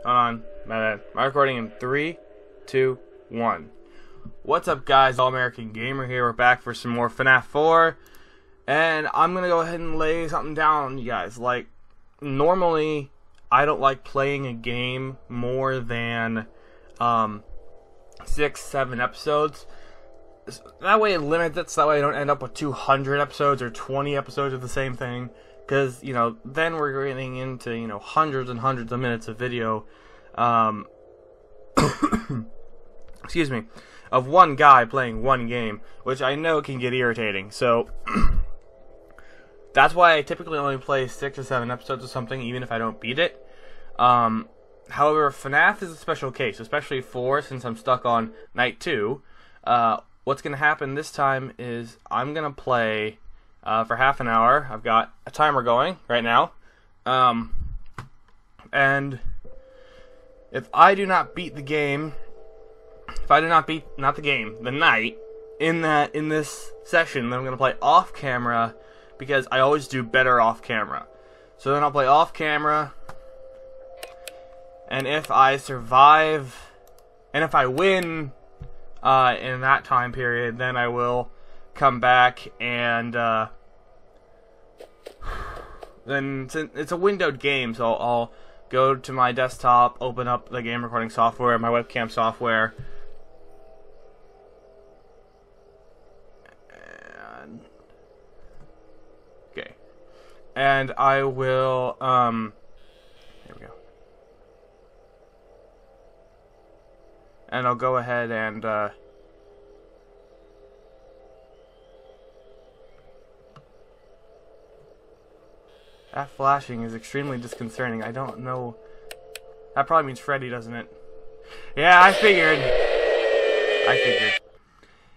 Hold on. My bad. I'm recording in 3, 2, 1. What's up, guys? All American Gamer here. We're back for some more FNaF 4. And I'm going to go ahead and lay something down on you guys. Like, normally, I don't like playing a game more than 6, 7 episodes. That way it limits it, so that way I don't end up with 200 episodes or 20 episodes of the same thing. Because, you know, then we're getting into, you know, hundreds and hundreds of minutes of video, excuse me, of one guy playing one game, which I know can get irritating. So, that's why I typically only play 6 or 7 episodes of something, even if I don't beat it. However, FNaF is a special case, especially 4, since I'm stuck on night 2. What's going to happen this time is I'm going to play for half an hour. I've got a timer going right now. And if I do not beat the game, if I do not beat, not the game, the night, in this session, then I'm going to play off camera, because I always do better off camera. So then I'll play off camera, and if I survive, and if I win in that time period, then I will come back and then it's a windowed game, so I'll go to my desktop, open up the game recording software, my webcam software, and okay, and I will here we go, and I'll go ahead and that flashing is extremely disconcerting. I don't know. That probably means Freddy, doesn't it? Yeah, I figured.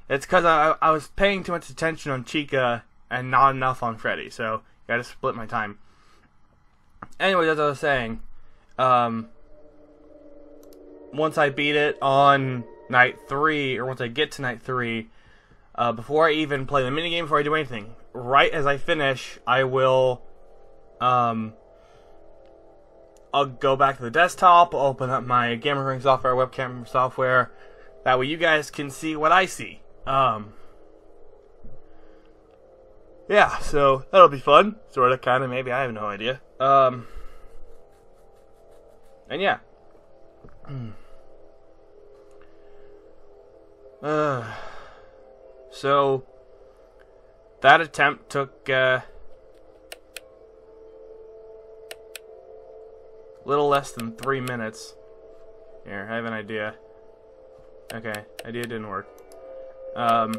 It's because I was paying too much attention on Chica and not enough on Freddy, so gotta split my time. Anyway, as I was saying, once I beat it on night 3, or once I get to night 3, before I even play the minigame, before I do anything, right as I finish, I will I'll go back to the desktop, open up my game recording software, webcam software. That way you guys can see what I see. Yeah, so that'll be fun. Sorta, kinda, maybe, I have no idea. And yeah. So that attempt took little less than 3 minutes. Here, I have an idea. Okay, idea didn't work. Oh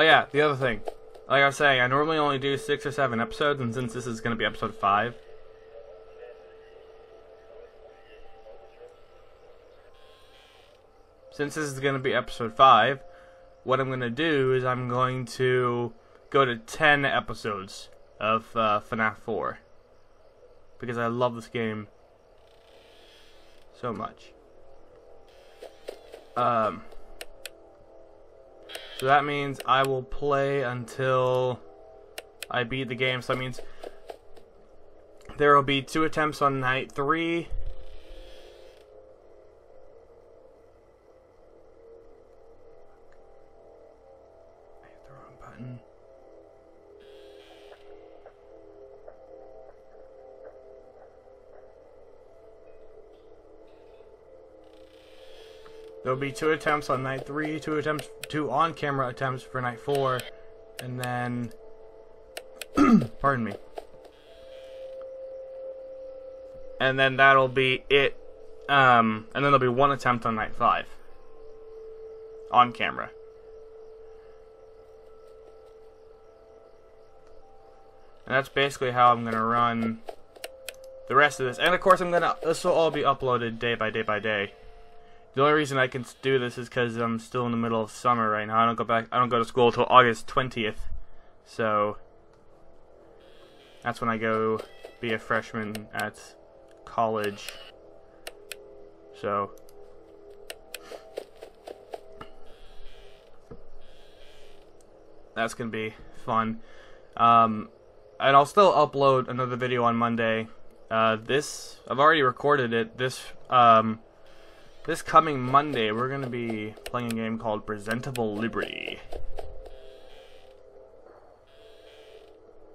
yeah, the other thing. Like I was saying, I normally only do 6 or 7 episodes, and since this is going to be episode 5... Since this is going to be episode 5, what I'm going to do is I'm going to go to 10 episodes of FNaF 4, because I love this game so much. So that means I will play until I beat the game. So that means there will be 2 attempts on night 3. I hit the wrong button. There'll be 2 attempts on night 3, 2 on-camera attempts for night 4, and then, pardon me, and then that'll be it, and then there'll be 1 attempt on night 5, on camera. And that's basically how I'm gonna run the rest of this, and of course this will all be uploaded day by day by day. The only reason I can do this is because I'm still in the middle of summer right now. I don't go to school until August 20th. So that's when I go be a freshman at college. So that's gonna be fun. and I'll still upload another video on Monday. This I've already recorded it. This coming Monday, we're gonna be playing a game called Presentable Liberty.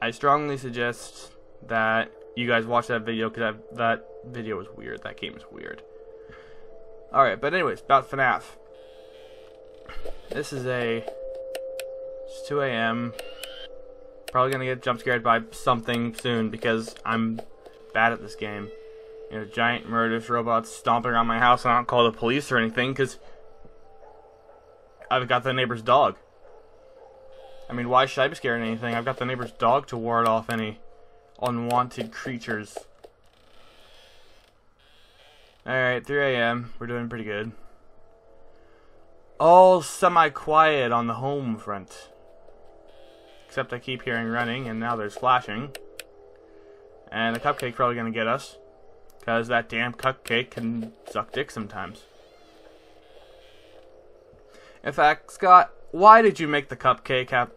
I strongly suggest that you guys watch that video because that video is weird. That game is weird. All right, but anyways, about FNaF. This is it's 2 a.m. Probably gonna get jump scared by something soon because I'm bad at this game. You know, giant murderous robots stomping around my house, and I don't call the police or anything because I've got the neighbor's dog. I mean, why should I be scared of anything? I've got the neighbor's dog to ward off any unwanted creatures. Alright, 3 a.m. We're doing pretty good. All semi-quiet on the home front. Except I keep hearing running, and now there's flashing. And the cupcake's probably gonna get us. Because that damn cupcake can suck dick sometimes. In fact, Scott, why did you make the cupcake have...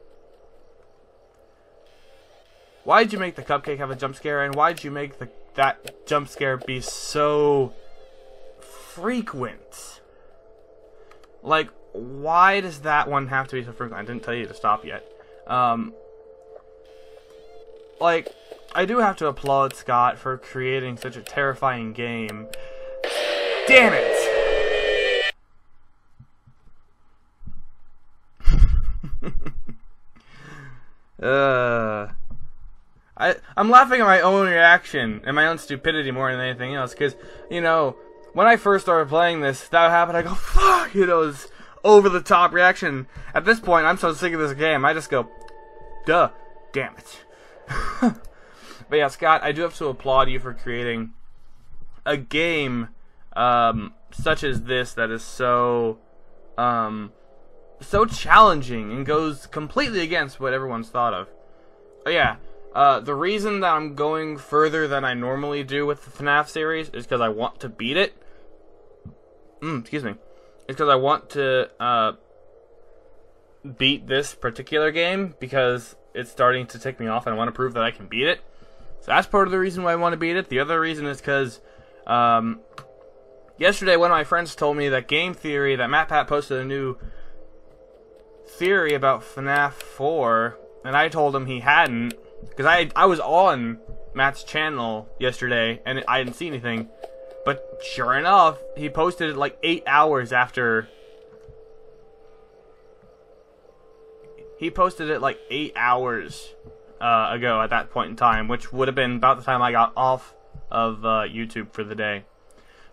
Why did you make the cupcake have a jump scare, and why did you make that jump scare be so frequent? Like, why does that one have to be so frequent? I didn't tell you to stop yet. Like, I do have to applaud Scott for creating such a terrifying game. Damn it! I'm laughing at my own reaction and my own stupidity more than anything else, because, you know, when I first started playing this, that happened, I go, fuck, you know, it's over-the-top reaction. At this point, I'm so sick of this game, I just go, duh, damn it. But yeah, Scott, I do have to applaud you for creating a game such as this that is so challenging and goes completely against what everyone's thought of. Oh yeah, the reason that I'm going further than I normally do with the FNaF series is because I want to beat it. Excuse me. It's because I want to beat this particular game because it's starting to tick me off and I want to prove that I can beat it. So that's part of the reason why I want to beat it. The other reason is because yesterday one of my friends told me that Game Theory, that MatPat posted a new theory about FNaF 4, and I told him he hadn't, because I was on Matt's channel yesterday and I didn't see anything. But sure enough, he posted it like 8 hours after. He posted it like 8 hours ago at that point in time, which would have been about the time I got off of YouTube for the day.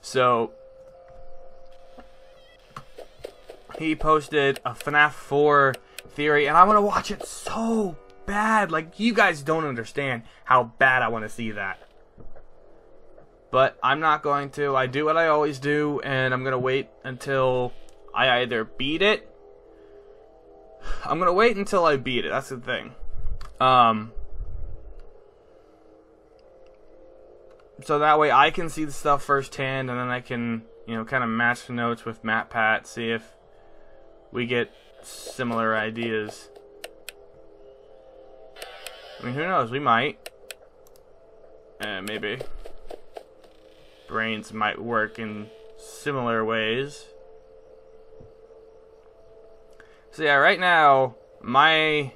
So he posted a FNaF 4 theory, and I want to watch it so bad. Like, you guys don't understand how bad I want to see that. But I'm not going to. I do what I always do, and I'm going to wait until I either beat it. I'm going to wait until I beat it. That's the thing. So that way I can see the stuff firsthand, and then I can, you know, kind of match the notes with MatPat, see if we get similar ideas. I mean, who knows? We might. Maybe. Brains might work in similar ways. So yeah, right now, my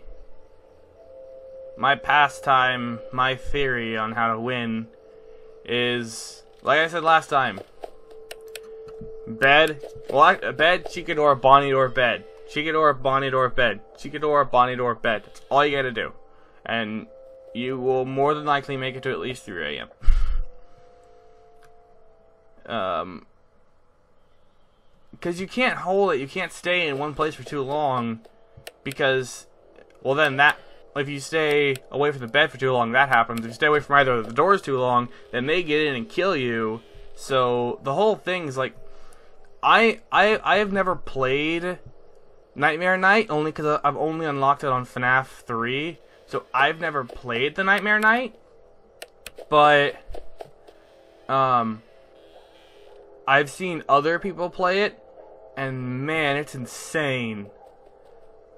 pastime, my theory on how to win is, like I said last time, bed, Chikador, Bonidor, bed. Chikador, Bonidor, bed. Chikador, Bonidor, bed. That's all you gotta do. And you will more than likely make it to at least 3 a.m. Because you can't hold it, you can't stay in one place for too long, because, well then that, if you stay away from the bed for too long, that happens. If you stay away from either of the doors too long, then they get in and kill you. So the whole thing's like, I have never played Nightmare Night, only because I've only unlocked it on FNaF 3, so I've never played the Nightmare Night, but, I've seen other people play it, and man, it's insane.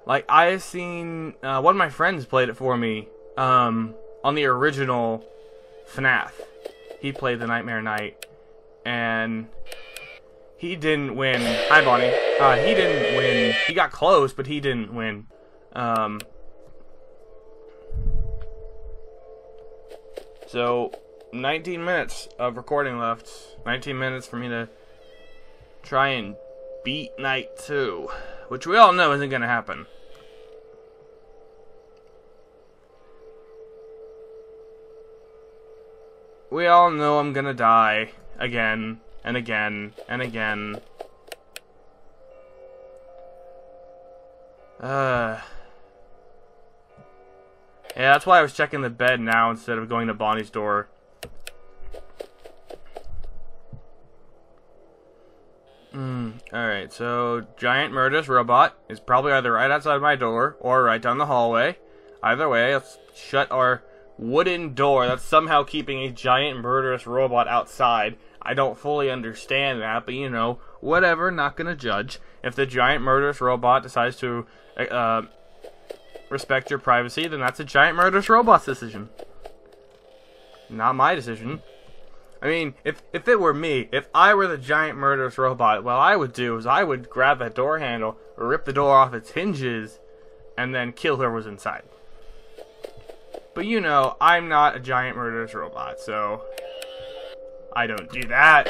Like, I've seen, one of my friends played it for me, on the original FNaF. He played the Nightmare Knight, and he didn't win. Hi, Bonnie. He didn't win. He got close, but he didn't win. So, 19 minutes of recording left. 19 minutes for me to try and beat Night 2, which we all know isn't going to happen. We all know I'm going to die again and again and again. Yeah, that's why I was checking the bed now instead of going to Bonnie's door. Alright, so giant murderous robot is probably either right outside my door or right down the hallway. Either way, let's shut our wooden door that's somehow keeping a giant murderous robot outside. I don't fully understand that, but you know, whatever, not gonna judge. If the giant murderous robot decides to respect your privacy, then that's a giant murderous robot's decision. Not my decision. I mean, if it were me, if I were the giant murderous robot, what I would do is I would grab that door handle, rip the door off its hinges, and then kill whoever was inside. But you know, I'm not a giant murderous robot, so I don't do that.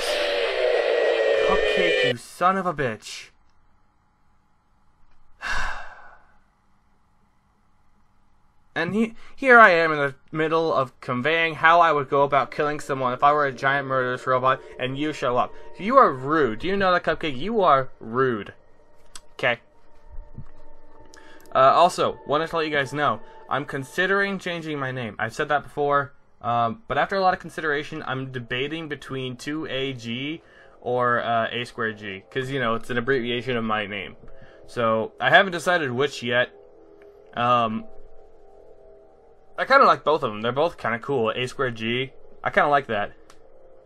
Cupcake, you son of a bitch. And here I am in the middle of conveying how I would go about killing someone if I were a giant murderous robot and you show up. You are rude. Do you know that, Cupcake? You are rude. Okay. Also, wanted to let you guys know, I'm considering changing my name. I've said that before, but after a lot of consideration, I'm debating between 2AG or A2G, because, you know, it's an abbreviation of my name. So, I haven't decided which yet. I kind of like both of them. They're both kind of cool. A2G. I kind of like that.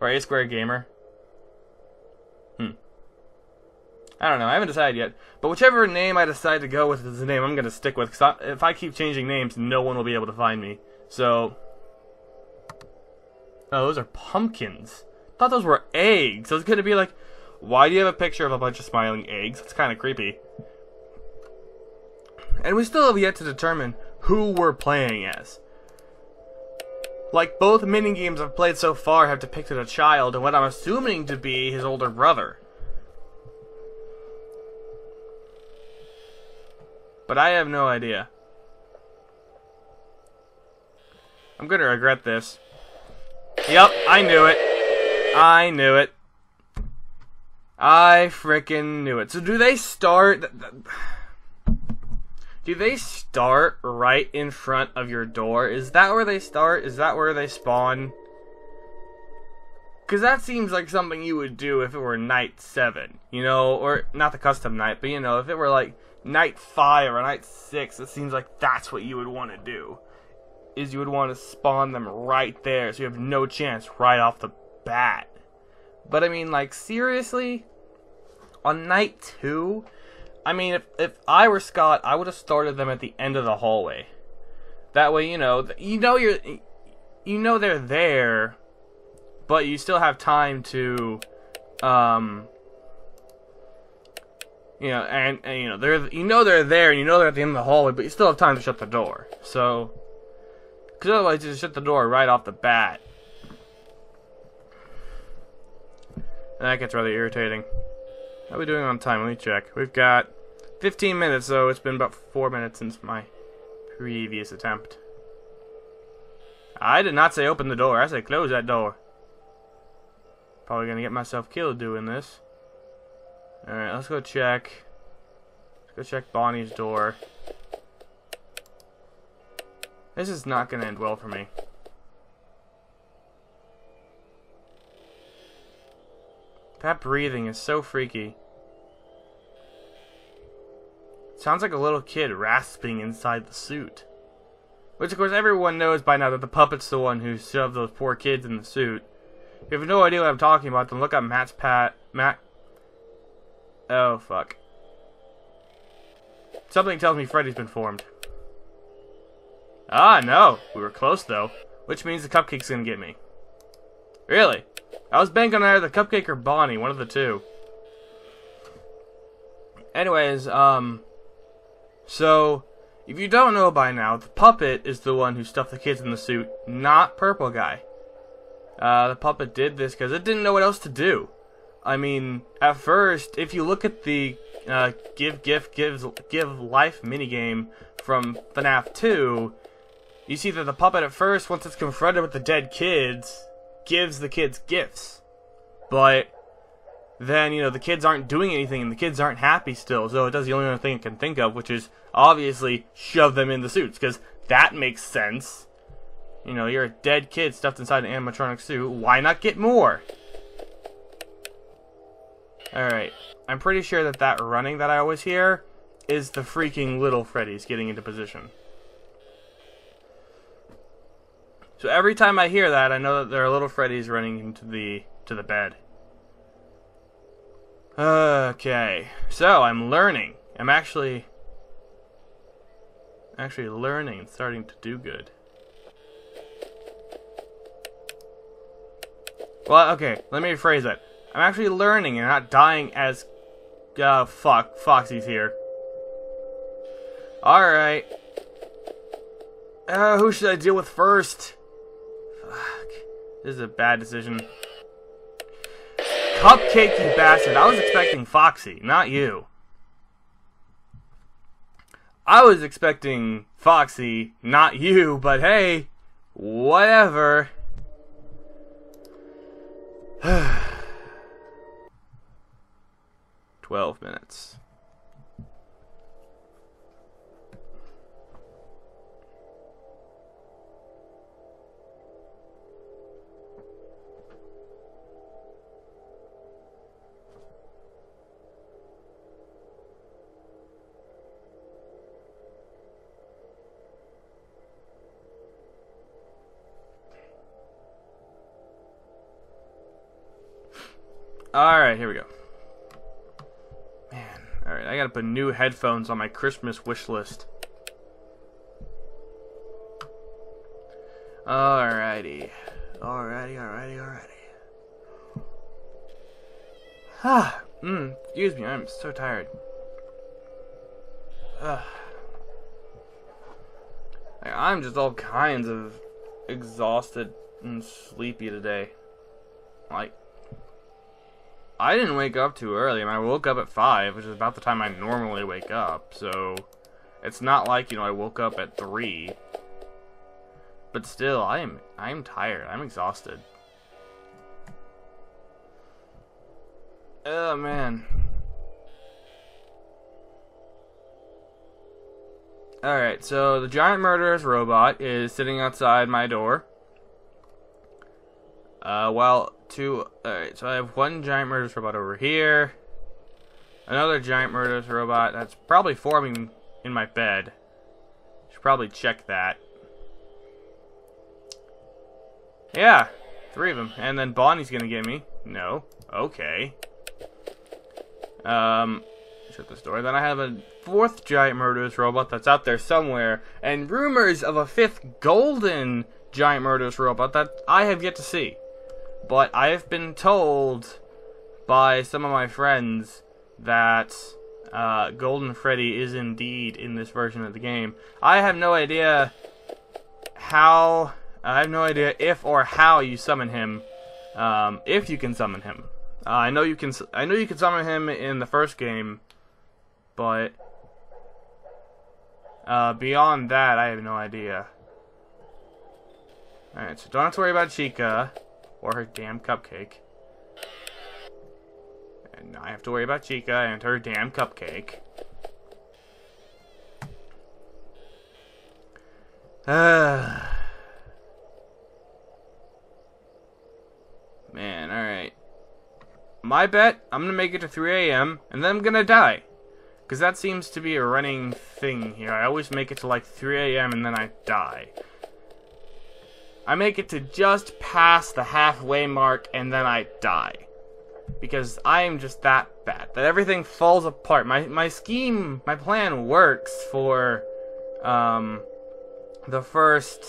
Or A2 Gamer. I don't know. I haven't decided yet. But whichever name I decide to go with is the name I'm going to stick with. Because if I keep changing names, no one will be able to find me. So... Oh, those are pumpkins. I thought those were eggs. I was going to be like, why do you have a picture of a bunch of smiling eggs? It's kind of creepy. And we still have yet to determine who we're playing as. Like, both minigames I've played so far have depicted a child and what I'm assuming to be his older brother. But I have no idea. I'm gonna regret this. Yep, I knew it. I knew it. I frickin' knew it. So do they start... Do they start right in front of your door? Is that where they start? Is that where they spawn? Because that seems like something you would do if it were Night 7. You know, or not the custom night, but you know, if it were like Night 5 or Night 6, it seems like that's what you would want to do. Is you would want to spawn them right there so you have no chance right off the bat. But I mean, like, seriously? On Night 2? I mean, if I were Scott, I would have started them at the end of the hallway. That way, you know they're there, but you still have time to, and they're there, and you know they're at the end of the hallway, but you still have time to shut the door. So, because otherwise, you just shut the door right off the bat, and that gets rather irritating. How are we doing on time? Let me check. We've got 15 minutes, so it's been about 4 minutes since my previous attempt. I did not say open the door. I said close that door. Probably gonna get myself killed doing this. Alright, let's go check. Let's go check Bonnie's door. This is not gonna end well for me. That breathing is so freaky. Sounds like a little kid rasping inside the suit. Which, of course, everyone knows by now that the puppet's the one who shoved those poor kids in the suit. If you have no idea what I'm talking about, then look up Matt. Oh, fuck. Something tells me Freddy's been formed. Ah, no. We were close, though. Which means the cupcake's gonna get me. Really? I was banking on either the cupcake or Bonnie, one of the two. Anyways, so, if you don't know by now, the puppet is the one who stuffed the kids in the suit, not Purple Guy. The puppet did this because it didn't know what else to do. I mean, at first, if you look at the give life minigame from FNaF 2, you see that the puppet at first, once it's confronted with the dead kids, gives the kids gifts. But then, you know, the kids aren't doing anything and the kids aren't happy still, so it does the only other thing it can think of, which is obviously shove them in the suits, because that makes sense. You know, you're a dead kid stuffed inside an animatronic suit, why not get more? Alright, I'm pretty sure that that running that I always hear is the freaking little Freddy's getting into position. So every time I hear that, I know that there are little Freddy's running into the bed. Okay, so I'm learning. I'm actually learning and starting to do good. Well, okay, let me rephrase that. I'm actually learning and not dying as... fuck, Foxy's here. Alright. Who should I deal with first? Fuck. This is a bad decision. Cupcake, you bastard. I was expecting Foxy, not you. I was expecting Foxy, not you, but hey, whatever. 12 minutes. Alright, here we go. Man, alright, I gotta put new headphones on my Christmas wish list. Alrighty. Alrighty. Excuse me, I'm so tired. I'm just all kinds of exhausted and sleepy today. Like, I didn't wake up too early. I mean, I woke up at 5, which is about the time I normally wake up. So, it's not like, you know, I woke up at 3. But still, I'm tired. I'm exhausted. Oh, man. Alright, so the giant murderous robot is sitting outside my door. Alright, so I have one giant murderous robot over here. Another giant murderous robot that's probably forming in my bed. Should probably check that. Yeah, 3 of them. And then Bonnie's gonna get me. No. Okay. Shut this door. Then I have a 4th giant murderous robot that's out there somewhere. And rumors of a 5th golden giant murderous robot that I have yet to see. But I have been told by some of my friends that Golden Freddy is indeed in this version of the game. I have no idea how. I have no idea if or how you summon him. If you can summon him. I know you can. I know you can summon him in the first game, but beyond that, I have no idea. All right, so don't have to worry about Chica. Or her damn cupcake. And now I have to worry about Chica and her damn cupcake. Man, alright. My bet, I'm gonna make it to 3 AM, and then I'm gonna die. Because that seems to be a running thing here. I always make it to like 3 AM and then I die. I make it to just past the halfway mark and then I die. Because I am just that bad. That everything falls apart. My scheme, my plan works for the first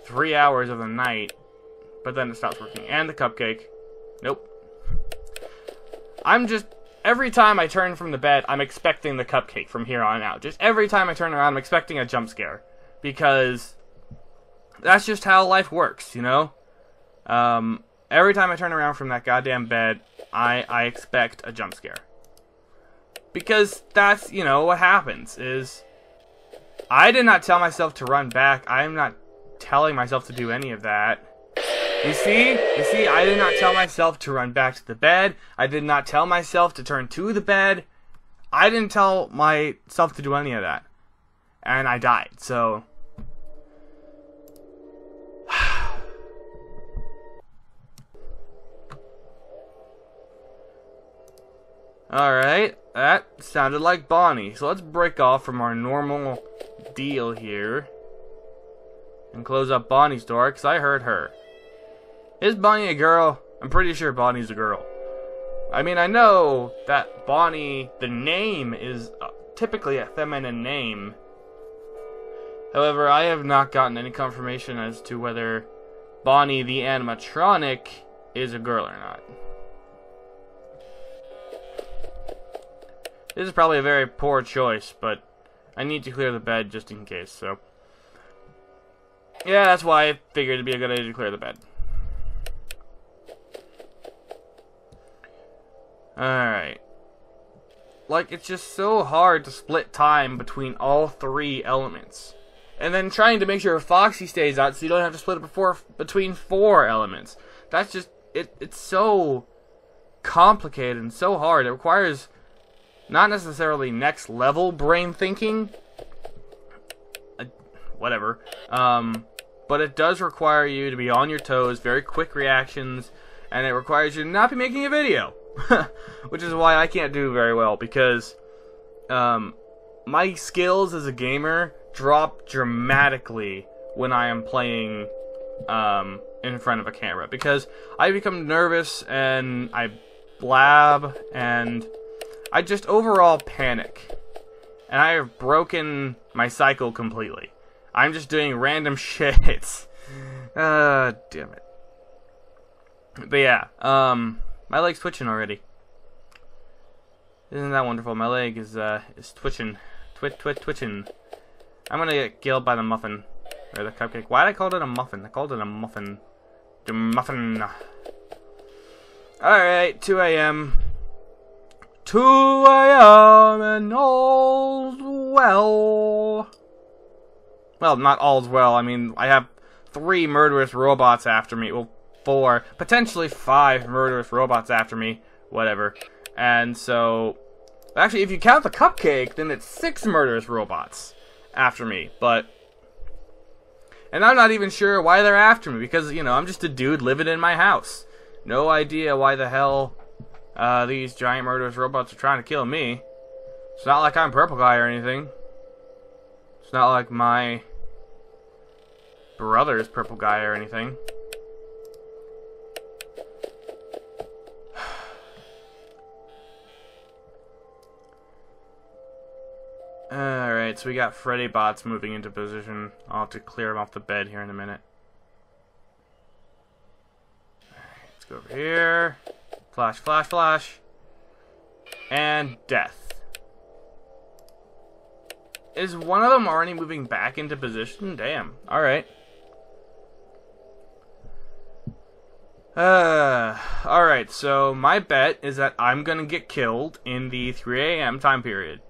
3 hours of the night, but then it stops working. And the cupcake. Nope. Every time I turn from the bed, I'm expecting the cupcake from here on out. Just every time I turn around, I'm expecting a jump scare. Because that's just how life works, you know? Every time I turn around from that goddamn bed, I expect a jump scare. Because that's, you know, what happens is... I did not tell myself to run back. I am not telling myself to do any of that. You see, I did not tell myself to run back to the bed. I did not tell myself to turn to the bed. I didn't tell myself to do any of that. And I died, so... Alright, that sounded like Bonnie. So let's break off from our normal deal here. And close up Bonnie's door, because I heard her. Is Bonnie a girl? I'm pretty sure Bonnie's a girl. I mean, I know that Bonnie, the name, is typically a feminine name. However, I have not gotten any confirmation as to whether Bonnie the animatronic is a girl or not. This is probably a very poor choice, but I need to clear the bed just in case, so... Yeah, that's why I figured it'd be a good idea to clear the bed. Alright. Like, it's just so hard to split time between all three elements. And then trying to make sure Foxy stays out so you don't have to split it between 4 elements. That's just... It's so complicated and so hard. It requires not necessarily next level brain thinking. Whatever. But it does require you to be on your toes, very quick reactions, and it requires you to not be making a video. Which is why I can't do very well, because my skills as a gamer drop dramatically when I am playing in front of a camera, because I become nervous and I blab and I just overall panic, and I have broken my cycle completely. I'm just doing random shit. Damn it. But yeah, my leg's twitching already. Isn't that wonderful? My leg is twitching. Twitching. I'm gonna get killed by the muffin. Or the cupcake. Why did I call it a muffin? I called it a muffin. The muffin. Alright, 2 a.m. 2 a.m. and all's well. Well, not all's well. I mean, I have 3 murderous robots after me. Well, 4, potentially 5 murderous robots after me, whatever. And so, actually, if you count the cupcake, then it's 6 murderous robots after me, but, and I'm not even sure why they're after me, because, you know, I'm just a dude living in my house. No idea why the hell these giant murderous robots are trying to kill me. It's not like I'm Purple Guy or anything. It's not like my brother's Purple Guy or anything. Alright, so we got Freddy bots moving into position. I'll have to clear them off the bed here in a minute. Alright, let's go over here. Flash, flash, flash. And death. Is one of them already moving back into position? Damn. Alright. Alright, so my bet is that I'm gonna get killed in the 3 a.m. time period.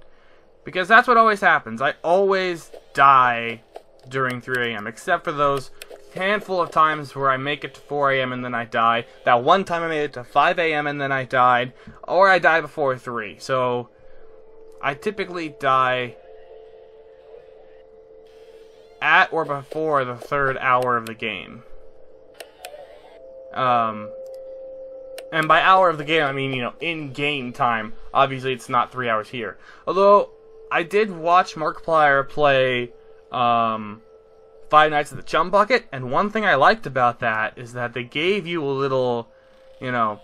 Because that's what always happens. I always die during 3 a.m. Except for those handful of times where I make it to 4 a.m. and then I die. That one time I made it to 5 a.m. and then I died. Or I die before 3. So, I typically die at or before the 3rd hour of the game. And by hour of the game, I mean, you know, in-game time. Obviously, it's not 3 hours here. Although, I did watch Markiplier play Five Nights at the Chum Bucket, and one thing I liked about that is that they gave you a little, you know,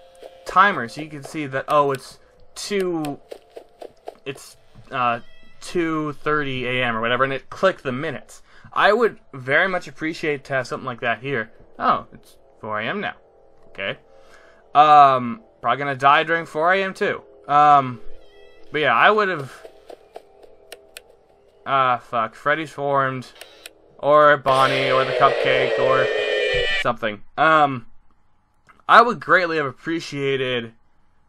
timer, so you can see that, oh, it's 2:30 a.m. or whatever, and it clicked the minutes. I would very much appreciate to have something like that here. Oh, it's 4 a.m. now. Okay. Probably gonna die during 4 a.m. too. But yeah, I would have... fuck. Freddy's formed. Or Bonnie, or the cupcake, or something. I would greatly have appreciated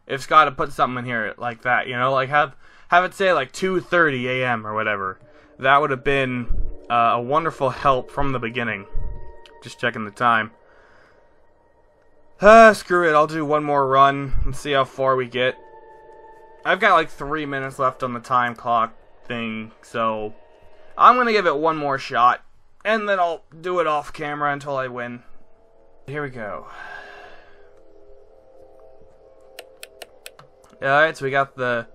if Scott had put something in here like that, you know? Like, have it say, like, 2:30 a.m. or whatever. That would have been a wonderful help from the beginning. Just checking the time. Screw it, I'll do one more run and see how far we get. I've got like 3 minutes left on the time clock thing, so I'm gonna give it one more shot, and then I'll do it off camera until I win. Here we go. Alright, so we got the...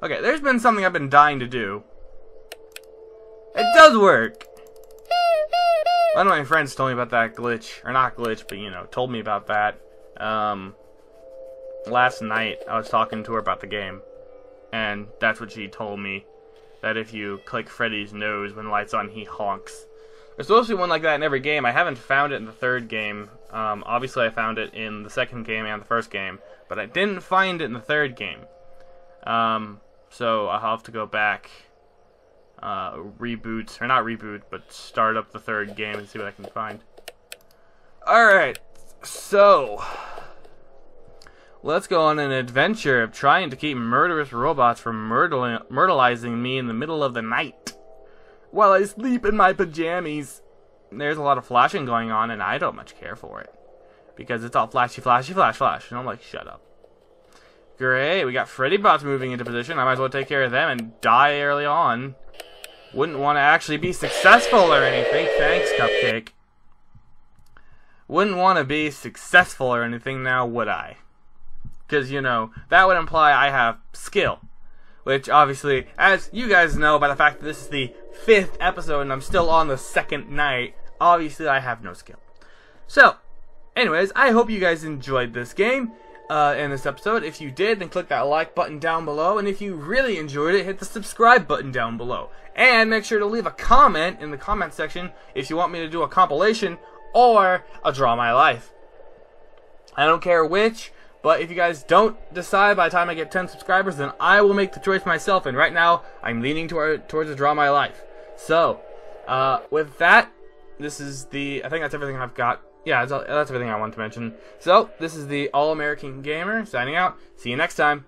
Okay, there's been something I've been dying to do. It does work! One of my friends told me about that glitch, or not glitch, but you know, told me about that. Last night I was talking to her about the game, and that's what she told me, that if you click Freddy's nose when the light's on, he honks. There's supposed to be one like that in every game. I haven't found it in the third game. Obviously I found it in the second game and the first game, but I didn't find it in the third game. So I'll have to go back, reboot, or not reboot, but start up the third game and see what I can find. Alright, so let's go on an adventure of trying to keep murderous robots from myrtleizing me in the middle of the night while I sleep in my pajamas. There's a lot of flashing going on, and I don't much care for it, because it's all flashy, flashy, flash, flash, and I'm like, shut up. Great, we got Freddy bots moving into position. I might as well take care of them and die early on. Wouldn't want to actually be successful or anything. Thanks, Cupcake. Wouldn't want to be successful or anything now, would I? Because, you know, that would imply I have skill. Which, obviously, as you guys know by the fact that this is the 5th episode and I'm still on the 2nd night, obviously I have no skill. So, anyways, I hope you guys enjoyed this game. In this episode. If you did, then click that like button down below, and if you really enjoyed it, hit the subscribe button down below. And make sure to leave a comment in the comment section if you want me to do a compilation or a Draw My Life. I don't care which, but if you guys don't decide by the time I get 10 subscribers, then I will make the choice myself, and right now, I'm leaning towards a Draw My Life. So, with that, this is the... I think that's everything I've got. Yeah, that's everything I want to mention. So, this is the All-American Gamer, signing out. See you next time.